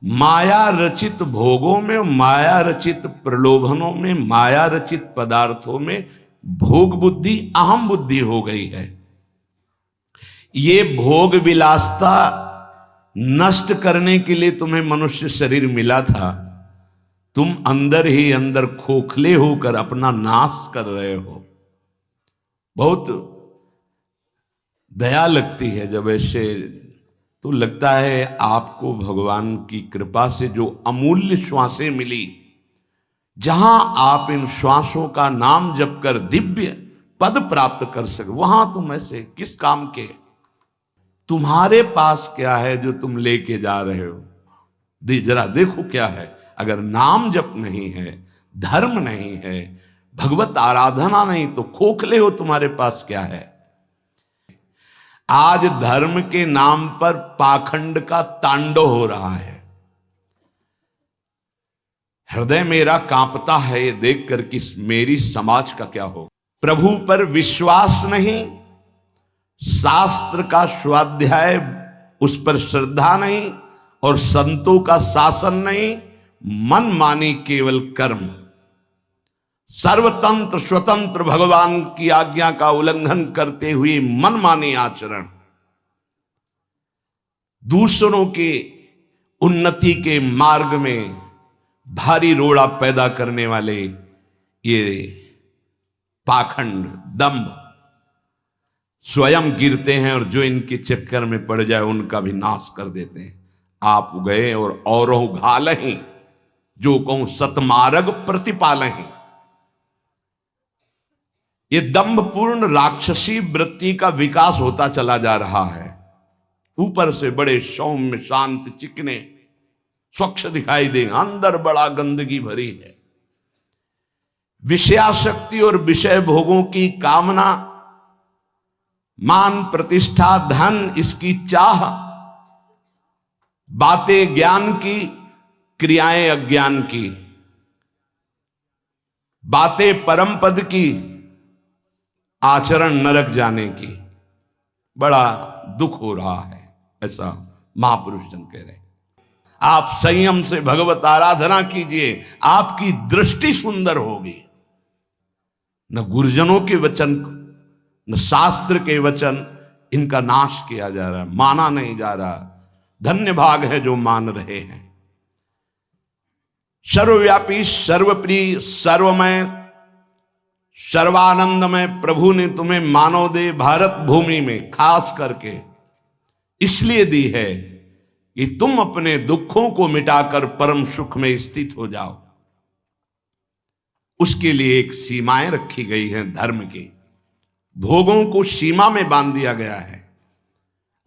माया रचित भोगों में, माया रचित प्रलोभनों में, माया रचित पदार्थों में भोग बुद्धि अहम बुद्धि हो गई है। ये भोग विलासता नष्ट करने के लिए तुम्हें मनुष्य शरीर मिला था। तुम अंदर ही अंदर खोखले होकर अपना नाश कर रहे हो। बहुत दया लगती है जब ऐसे, तो लगता है आपको भगवान की कृपा से जो अमूल्य श्वासें मिली, जहां आप इन श्वासों का नाम जप कर दिव्य पद प्राप्त कर सके, वहां तुम ऐसे किस काम के? तुम्हारे पास क्या है जो तुम लेके जा रहे हो? जरा देखो क्या है। अगर नाम जप नहीं है, धर्म नहीं है, भगवत आराधना नहीं, तो खोखले हो। तुम्हारे पास क्या है? आज धर्म के नाम पर पाखंड का तांडव हो रहा है। हृदय मेरा कांपता है ये देखकर कि मेरी समाज का क्या हो। प्रभु पर विश्वास नहीं, शास्त्र का स्वाध्याय उस पर श्रद्धा नहीं, और संतों का शासन नहीं, मन मानी केवल कर्म। सर्वतंत्र स्वतंत्र भगवान की आज्ञा का उल्लंघन करते हुए मनमानी आचरण, दूसरों के उन्नति के मार्ग में भारी रोड़ा पैदा करने वाले ये पाखंड, दंभ, स्वयं गिरते हैं और जो इनके चक्कर में पड़ जाए उनका भी नाश कर देते हैं। आप गए और औरों घालहीं, जो कहूं सतमार्ग प्रतिपालहीं। ये दंभपूर्ण राक्षसी वृत्ति का विकास होता चला जा रहा है। ऊपर से बड़े सौम्य शांत चिकने स्वच्छ दिखाई देंगे, अंदर बड़ा गंदगी भरी है। विषयाशक्ति और विषय भोगों की कामना, मान प्रतिष्ठा धन, इसकी चाह, बातें ज्ञान की, क्रियाएं अज्ञान की, बातें परम पद की, आचरण नरक जाने की। बड़ा दुख हो रहा है, ऐसा महापुरुष जन कह रहे हैं। आप संयम से भगवत आराधना कीजिए, आपकी दृष्टि सुंदर होगी। न गुरुजनों के वचन, न शास्त्र के वचन, इनका नाश किया जा रहा है, माना नहीं जा रहा। धन्य भाग है जो मान रहे हैं। सर्वव्यापी, सर्वप्रिय, सर्वमय, सर्वानंदमय प्रभु ने तुम्हें मानव देह भारत भूमि में खास करके इसलिए दी है कि तुम अपने दुखों को मिटाकर परम सुख में स्थित हो जाओ। उसके लिए एक सीमाएं रखी गई हैं धर्म की। भोगों को सीमा में बांध दिया गया है।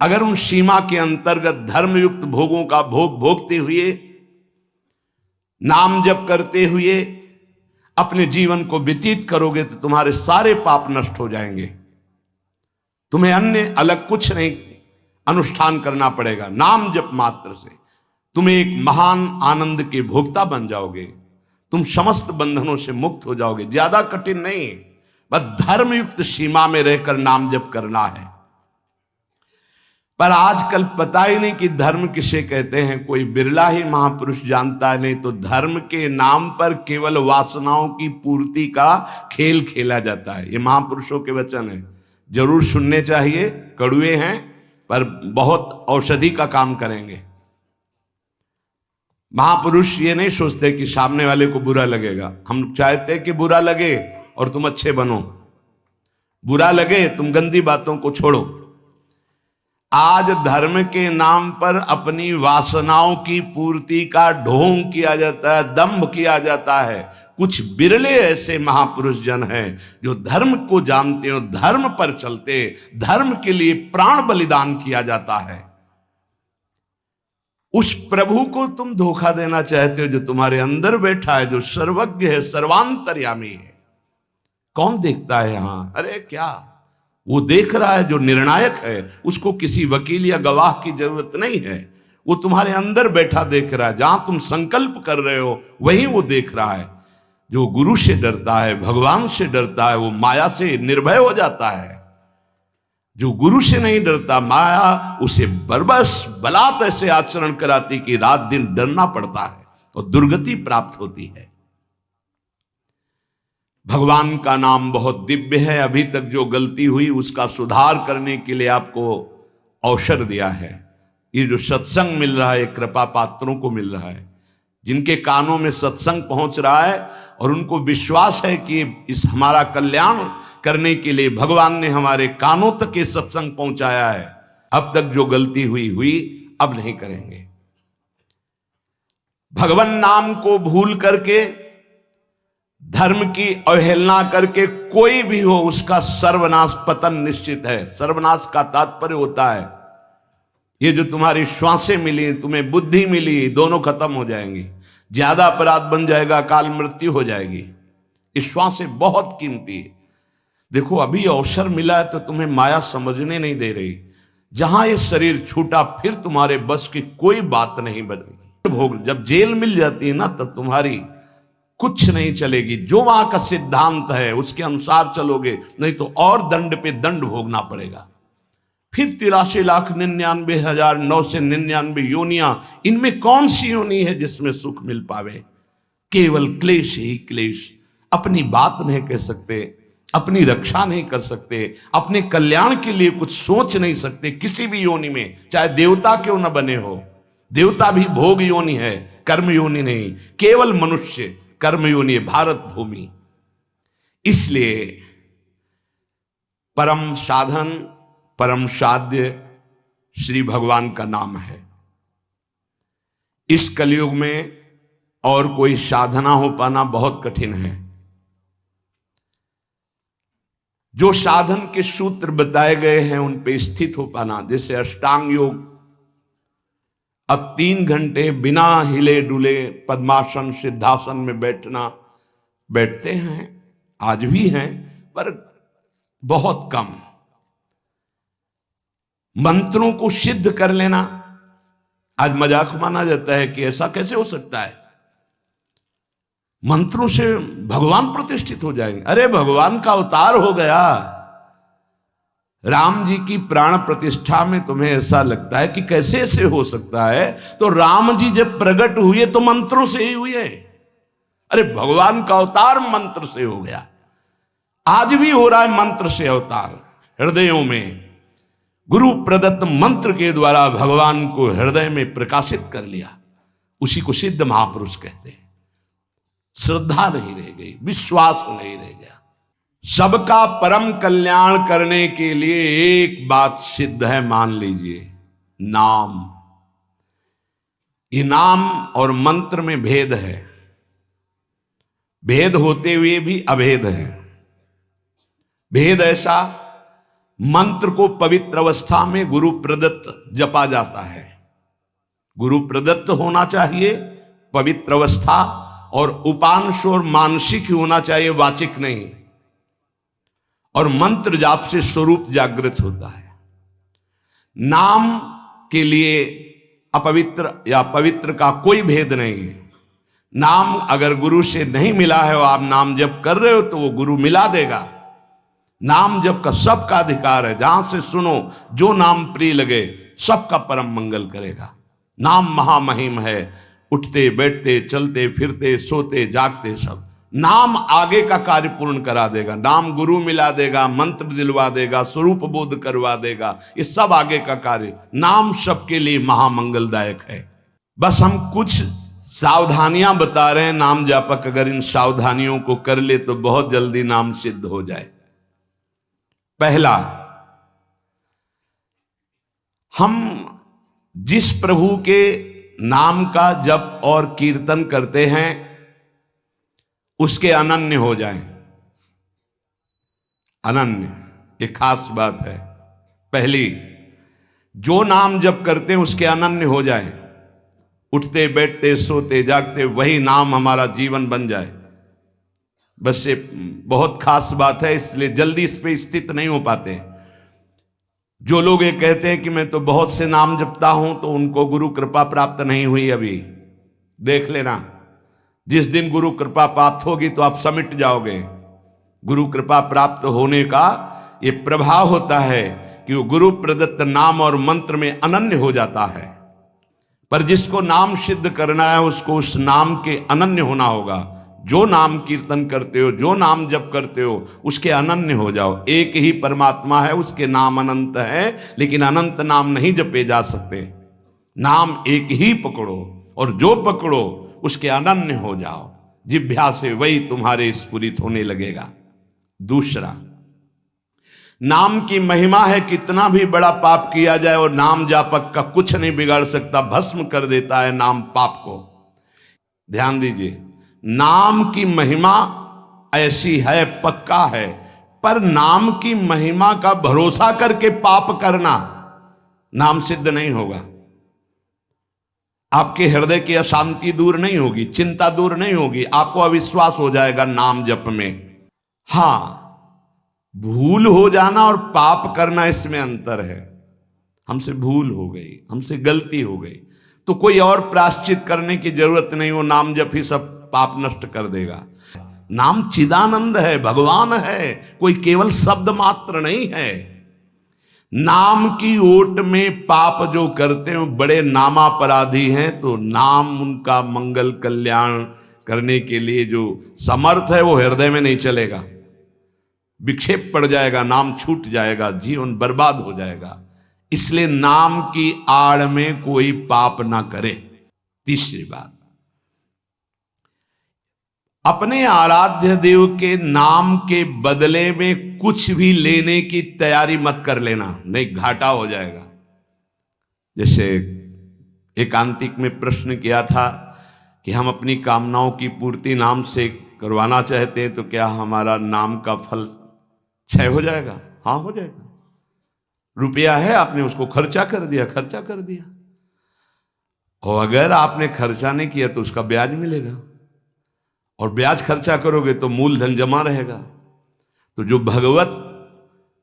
अगर उन सीमा के अंतर्गत धर्मयुक्त भोगों का भोग भोगते हुए, नाम जप करते हुए अपने जीवन को व्यतीत करोगे तो तुम्हारे सारे पाप नष्ट हो जाएंगे। तुम्हें अन्य अलग कुछ नहीं अनुष्ठान करना पड़ेगा। नाम जप मात्र से तुम एक महान आनंद के भोक्ता बन जाओगे। तुम समस्त बंधनों से मुक्त हो जाओगे। ज्यादा कठिन नहीं, बस धर्मयुक्त सीमा में रहकर नाम जप करना है। पर आजकल पता ही नहीं कि धर्म किसे कहते हैं। कोई बिरला ही महापुरुष जानता है, नहीं तो धर्म के नाम पर केवल वासनाओं की पूर्ति का खेल खेला जाता है। ये महापुरुषों के वचन है, जरूर सुनने चाहिए। कड़वे हैं पर बहुत औषधि का काम करेंगे। महापुरुष ये नहीं सोचते कि सामने वाले को बुरा लगेगा। हम चाहते कि बुरा लगे और तुम अच्छे बनो, बुरा लगे तुम गंदी बातों को छोड़ो। आज धर्म के नाम पर अपनी वासनाओं की पूर्ति का ढोंग किया जाता है, दंभ किया जाता है। कुछ बिरले ऐसे महापुरुष जन हैं जो धर्म को जानते हो, धर्म पर चलते, धर्म के लिए प्राण बलिदान किया जाता है। उस प्रभु को तुम धोखा देना चाहते हो जो तुम्हारे अंदर बैठा है, जो सर्वज्ञ है, सर्वांतर्यामी है। कौन देखता है यहां? अरे क्या वो देख रहा है जो निर्णायक है। उसको किसी वकील या गवाह की जरूरत नहीं है। वो तुम्हारे अंदर बैठा देख रहा है। जहां तुम संकल्प कर रहे हो वहीं वो देख रहा है। जो गुरु से डरता है, भगवान से डरता है, वो माया से निर्भय हो जाता है। जो गुरु से नहीं डरता, माया उसे बरबस बलात् ऐसे आचरण कराती कि रात दिन डरना पड़ता है और दुर्गति प्राप्त होती है। भगवान का नाम बहुत दिव्य है। अभी तक जो गलती हुई उसका सुधार करने के लिए आपको अवसर दिया है। ये जो सत्संग मिल रहा है कृपा पात्रों को मिल रहा है, जिनके कानों में सत्संग पहुंच रहा है और उनको विश्वास है कि इस हमारा कल्याण करने के लिए भगवान ने हमारे कानों तक ये सत्संग पहुंचाया है। अब तक जो गलती हुई अब नहीं करेंगे। भगवान नाम को भूल करके, धर्म की अवहेलना करके कोई भी हो उसका सर्वनाश, पतन निश्चित है। सर्वनाश का तात्पर्य होता है ये जो तुम्हारी श्वासें मिली, तुम्हें बुद्धि मिली, दोनों खत्म हो जाएंगी। ज्यादा अपराध बन जाएगा, काल मृत्यु हो जाएगी। ये श्वासें बहुत कीमती है। देखो अभी अवसर मिला है तो तुम्हें माया समझने नहीं दे रही। जहां ये शरीर छूटा फिर तुम्हारे बस की कोई बात नहीं बनेगी। भोग जब जेल मिल जाती है ना तब तुम्हारी कुछ नहीं चलेगी। जो वहां का सिद्धांत है उसके अनुसार चलोगे, नहीं तो और दंड पे दंड भोगना पड़ेगा। फिर 83,99,999 योनियां, इनमें कौन सी योनि है जिसमें सुख मिल पावे? केवल क्लेश ही क्लेश। अपनी बात नहीं कह सकते, अपनी रक्षा नहीं कर सकते, अपने कल्याण के लिए कुछ सोच नहीं सकते किसी भी योनि में, चाहे देवता क्यों न बने हो। देवता भी भोग योनि है, कर्म योनि नहीं। केवल मनुष्य कर्म योनि है, भारत भूमि। इसलिए परम साधन, परम साध्य श्री भगवान का नाम है। इस कलयुग में और कोई साधना हो पाना बहुत कठिन है। जो साधन के सूत्र बताए गए हैं उन पे स्थित हो पाना, जैसे अष्टांग योग, अब 3 घंटे बिना हिले डुले पद्मासन सिद्धासन में बैठते हैं, आज भी हैं, पर बहुत कम। मंत्रों को सिद्ध कर लेना आज मजाक माना जाता है कि ऐसा कैसे हो सकता है, मंत्रों से भगवान प्रतिष्ठित हो जाएंगे। अरे भगवान का अवतार हो गया। राम जी की प्राण प्रतिष्ठा में तुम्हें ऐसा लगता है कि कैसे ऐसे हो सकता है? तो राम जी जब प्रकट हुए तो मंत्रों से ही हुए। अरे भगवान का अवतार मंत्र से हो गया। आज भी हो रहा है मंत्र से अवतार। हृदयों में गुरु प्रदत्त मंत्र के द्वारा भगवान को हृदय में प्रकाशित कर लिया। उसी को सिद्ध महापुरुष कहते हैं। श्रद्धा नहीं रह गई, विश्वास नहीं रह गया। सबका परम कल्याण करने के लिए एक बात सिद्ध है, मान लीजिए, नाम। ये नाम और मंत्र में भेद है। भेद होते हुए भी अभेद है। भेद ऐसा, मंत्र को पवित्र अवस्था में गुरु प्रदत्त जपा जाता है। गुरु प्रदत्त होना चाहिए, पवित्र अवस्था, और उपांश और मानसिक ही होना चाहिए, वाचिक नहीं। और मंत्र जाप से स्वरूप जागृत होता है। नाम के लिए अपवित्र या पवित्र का कोई भेद नहीं है। नाम अगर गुरु से नहीं मिला है और आप नाम जप कर रहे हो तो वो गुरु मिला देगा। नाम जप का सबका अधिकार है। जहां से सुनो, जो नाम प्रिय लगे, सबका परम मंगल करेगा। नाम महामहिम है। उठते बैठते चलते फिरते सोते जागते सब नाम आगे का कार्य पूर्ण करा देगा। नाम गुरु मिला देगा, मंत्र दिलवा देगा, स्वरूप बोध करवा देगा। ये सब आगे का कार्य। नाम सबके लिए महामंगलदायक है। बस हम कुछ सावधानियां बता रहे हैं। नाम जापक अगर इन सावधानियों को कर ले तो बहुत जल्दी नाम सिद्ध हो जाए। पहला, हम जिस प्रभु के नाम का जप और कीर्तन करते हैं उसके अनन्य हो जाएं। अनन्य, ये खास बात है। पहली, जो नाम जप करते हैं उसके अनन्य हो जाएं। उठते बैठते सोते जागते वही नाम हमारा जीवन बन जाए। बस ये बहुत खास बात है, इसलिए जल्दी इस पे स्थित नहीं हो पाते। जो लोग ये कहते हैं कि मैं तो बहुत से नाम जपता हूं, तो उनको गुरु कृपा प्राप्त नहीं हुई अभी। देख लेना, जिस दिन गुरु कृपा प्राप्त होगी तो आप समिट जाओगे। गुरु कृपा प्राप्त होने का ये प्रभाव होता है कि वो गुरु प्रदत्त नाम और मंत्र में अनन्य हो जाता है। पर जिसको नाम सिद्ध करना है उसको उस नाम के अनन्य होना होगा। जो नाम कीर्तन करते हो, जो नाम जप करते हो, उसके अनन्य हो जाओ। एक ही परमात्मा है, उसके नाम अनंत है, लेकिन अनंत नाम नहीं जपे जा सकते। नाम एक ही पकड़ो और जो पकड़ो उसके अनन्य हो जाओ। जिह्वा से वही तुम्हारे स्फुरित होने लगेगा। दूसरा, नाम की महिमा है। कितना भी बड़ा पाप किया जाए और नाम जापक का कुछ नहीं बिगाड़ सकता, भस्म कर देता है नाम पाप को। ध्यान दीजिए, नाम की महिमा ऐसी है, पक्का है, पर नाम की महिमा का भरोसा करके पाप करना नाम सिद्ध नहीं होगा। आपके हृदय की अशांति दूर नहीं होगी, चिंता दूर नहीं होगी, आपको अविश्वास हो जाएगा नाम जप में। हां, भूल हो जाना और पाप करना, इसमें अंतर है। हमसे भूल हो गई, हमसे गलती हो गई, तो कोई और प्रायश्चित करने की जरूरत नहीं, वो नाम जप ही सब पाप नष्ट कर देगा। नाम चिदानंद है, भगवान है, कोई केवल शब्द मात्र नहीं है। नाम की ओट में पाप जो करते हैं बड़े नामापराधी हैं, तो नाम उनका मंगल कल्याण करने के लिए जो समर्थ है वो हृदय में नहीं चलेगा, विक्षेप पड़ जाएगा, नाम छूट जाएगा, जीवन बर्बाद हो जाएगा। इसलिए नाम की आड़ में कोई पाप ना करे। तीसरी बात, अपने आराध्य देव के नाम के बदले में कुछ भी लेने की तैयारी मत कर लेना, नहीं घाटा हो जाएगा। जैसे एकांतिक में प्रश्न किया था कि हम अपनी कामनाओं की पूर्ति नाम से करवाना चाहते हैं, तो क्या हमारा नाम का फल क्षय हो जाएगा? हाँ, हो जाएगा। रुपया है, आपने उसको खर्चा कर दिया, और अगर आपने खर्चा नहीं किया तो उसका ब्याज मिलेगा, और ब्याज खर्चा करोगे तो मूलधन जमा रहेगा। तो जो भगवत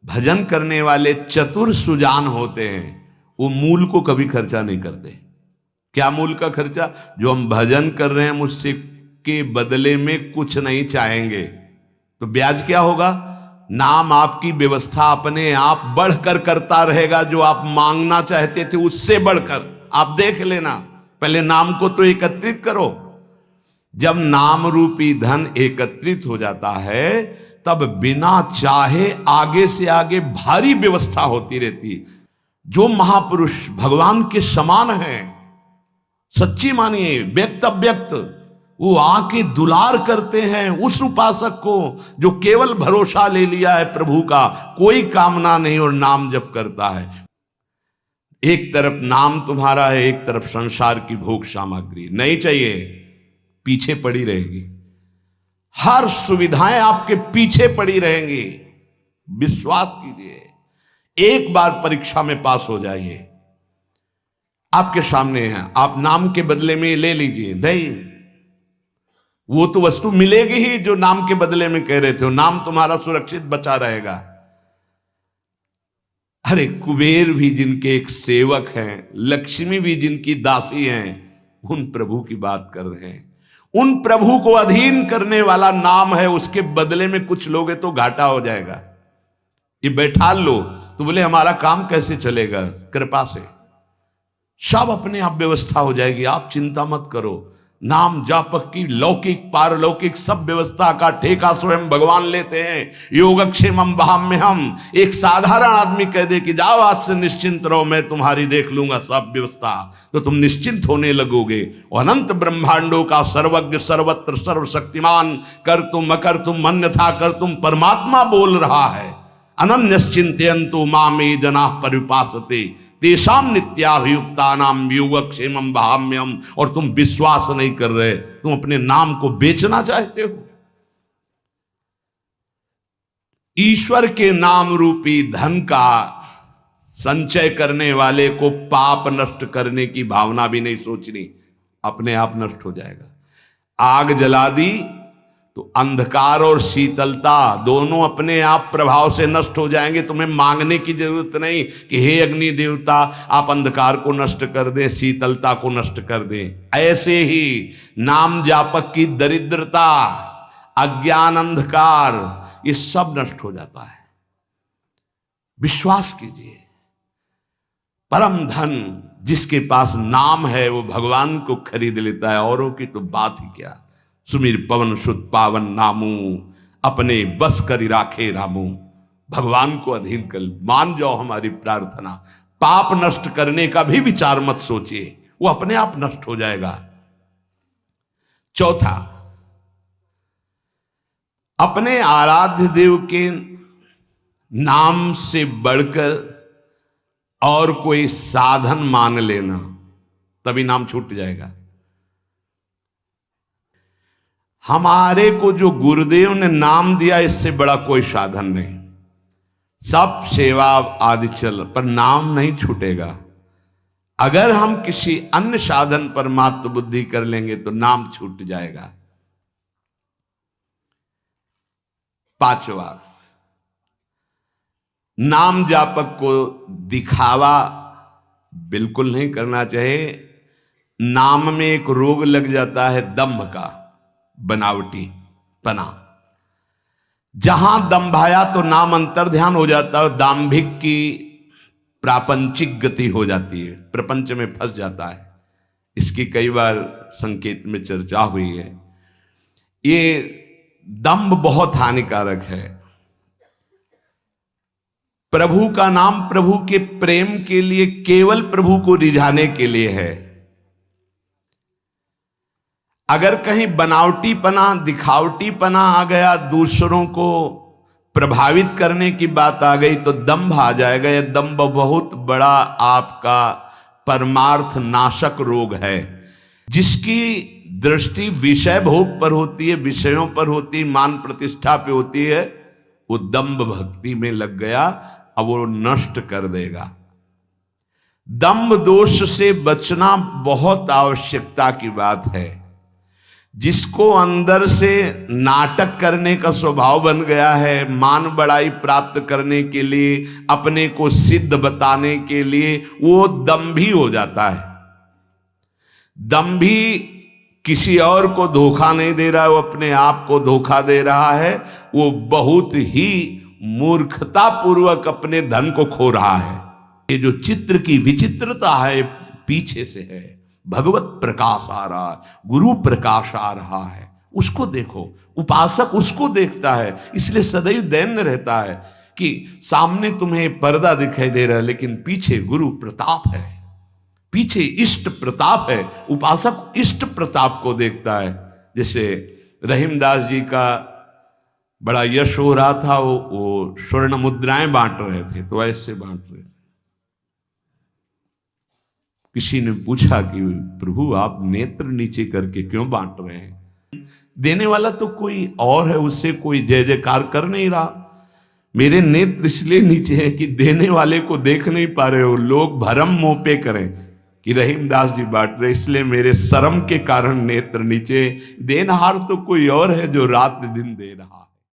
भजन करने वाले चतुर सुजान होते हैं वो मूल को कभी खर्चा नहीं करते। क्या मूल का खर्चा? जो हम भजन कर रहे हैं मुझसे के बदले में कुछ नहीं चाहेंगे, तो ब्याज क्या होगा? नाम आपकी व्यवस्था अपने आप बढ़कर करता रहेगा। जो आप मांगना चाहते थे उससे बढ़कर आप देख लेना, पहले नाम को तो एकत्रित करो। जब नाम रूपी धन एकत्रित हो जाता है तब बिना चाहे आगे से आगे भारी व्यवस्था होती रहती। जो महापुरुष भगवान के समान हैं, सच्ची मानिए, व्यक्त अव्यक्त, वो आके दुलार करते हैं उस उपासक को जो केवल भरोसा ले लिया है प्रभु का, कोई कामना नहीं, और नाम जप करता है। एक तरफ नाम तुम्हारा है, एक तरफ संसार की भोग सामग्री नहीं चाहिए, पीछे पड़ी रहेगी। हर सुविधाएं आपके पीछे पड़ी रहेंगी। विश्वास कीजिए, एक बार परीक्षा में पास हो जाइए, आपके सामने है, आप नाम के बदले में ले लीजिए। नहीं, वो तो वस्तु मिलेगी ही जो नाम के बदले में कह रहे थे, नाम तुम्हारा सुरक्षित बचा रहेगा। अरे कुबेर भी जिनके एक सेवक हैं, लक्ष्मी भी जिनकी दासी हैं, उन प्रभु की बात कर रहे हैं। उन प्रभु को अधीन करने वाला नाम है, उसके बदले में कुछ लोगे तो घाटा हो जाएगा। ये बैठा लो तो बोले हमारा काम कैसे चलेगा? कृपा से सब अपने आप व्यवस्था हो जाएगी, आप चिंता मत करो। नाम जापक की लौकिक पारलौकिक सब व्यवस्था का ठेका स्वयं भगवान लेते हैं। योगक्षेमम वहाम्यहम। एक साधारण आदमी कह दे कि जाओ आज से निश्चिंत रहो, मैं तुम्हारी देख लूंगा सब व्यवस्था, तो तुम निश्चिंत होने लगोगे। अनंत ब्रह्मांडों का सर्वज्ञ सर्वत्र सर्वशक्तिमान कर तुम अकर तुम अन्यथा कर तुम परमात्मा बोल रहा है। अनन्यश्चिन्तयन्तु मामे जनाः परिपासते तेषां नित्याभियुक्तानां योगक्षेमं वहाम्यहम्। और तुम विश्वास नहीं कर रहे, तुम अपने नाम को बेचना चाहते हो। ईश्वर के नाम रूपी धन का संचय करने वाले को पाप नष्ट करने की भावना भी नहीं सोचनी, अपने आप नष्ट हो जाएगा। आग जला दी तो अंधकार और शीतलता दोनों अपने आप प्रभाव से नष्ट हो जाएंगे। तुम्हें मांगने की जरूरत नहीं कि हे अग्नि देवता आप अंधकार को नष्ट कर दें, शीतलता को नष्ट कर दें। ऐसे ही नाम जापक की दरिद्रता, अज्ञान, अंधकार, ये सब नष्ट हो जाता है। विश्वास कीजिए, परम धन जिसके पास नाम है वो भगवान को खरीद लेता है, औरों की तो बात ही क्या। सुमिर पवन सुत पावन नामू, अपने बस करी राखे रामू। भगवान को अधीन कर मान जाओ हमारी प्रार्थना। पाप नष्ट करने का भी विचार मत सोचिए, वो अपने आप नष्ट हो जाएगा। चौथा, अपने आराध्य देव के नाम से बढ़कर और कोई साधन मान लेना, तभी नाम छूट जाएगा। हमारे को जो गुरुदेव ने नाम दिया, इससे बड़ा कोई साधन नहीं। सब सेवा आदि चल, पर नाम नहीं छूटेगा। अगर हम किसी अन्य साधन पर मात्र बुद्धि कर लेंगे तो नाम छूट जाएगा। पांचवा, नाम जापक को दिखावा बिल्कुल नहीं करना चाहिए। नाम में एक रोग लग जाता है दंभ का, बनावटी पना। जहां दंभ आया तो नाम अंतर ध्यान हो जाता है, दाम्भिक की प्रापंचिक गति हो जाती है, प्रपंच में फंस जाता है। इसकी कई बार संकेत में चर्चा हुई है। ये दंभ बहुत हानिकारक है। प्रभु का नाम प्रभु के प्रेम के लिए, केवल प्रभु को रिझाने के लिए है। अगर कहीं बनावटीपना, दिखावटीपना आ गया, दूसरों को प्रभावित करने की बात आ गई तो दंभ आ जाएगा। यह दंभ बहुत बड़ा आपका परमार्थ नाशक रोग है। जिसकी दृष्टि विषय भोग पर होती है, विषयों पर होती, मान प्रतिष्ठा पे होती है, वो दंभ भक्ति में लग गया, अब वो नष्ट कर देगा। दंभ दोष से बचना बहुत आवश्यकता की बात है। जिसको अंदर से नाटक करने का स्वभाव बन गया है, मान बड़ाई प्राप्त करने के लिए, अपने को सिद्ध बताने के लिए, वो दंभी हो जाता है। दंभी किसी और को धोखा नहीं दे रहा है, वो अपने आप को धोखा दे रहा है। वो बहुत ही मूर्खता पूर्वक अपने धन को खो रहा है। ये जो चित्र की विचित्रता है, पीछे से है। भगवत प्रकाश आ रहा है, गुरु प्रकाश आ रहा है, उसको देखो। उपासक उसको देखता है, इसलिए सदैव दैन्य रहता है कि सामने तुम्हें पर्दा दिखाई दे रहा है, लेकिन पीछे गुरु प्रताप है, पीछे इष्ट प्रताप है। उपासक इष्ट प्रताप को देखता है। जैसे रहीमदास जी का बड़ा यश हो रहा था, वो स्वर्ण मुद्राएं बांट रहे थे, तो ऐसे बांट रहे थे। किसी ने पूछा कि प्रभु आप नेत्र नीचे करके क्यों बांट रहे हैं? देने वाला तो कोई और है, उससे कोई जय जयकार कर नहीं रहा। मेरे नेत्र इसलिए नीचे हैं कि देने वाले को देख नहीं पा रहे हो, लोग भरम मोह पे करें कि रहीमदास जी बांट रहे, इसलिए मेरे शर्म के कारण नेत्र नीचे। देनहार तो कोई और है जो रात दिन दे रहा।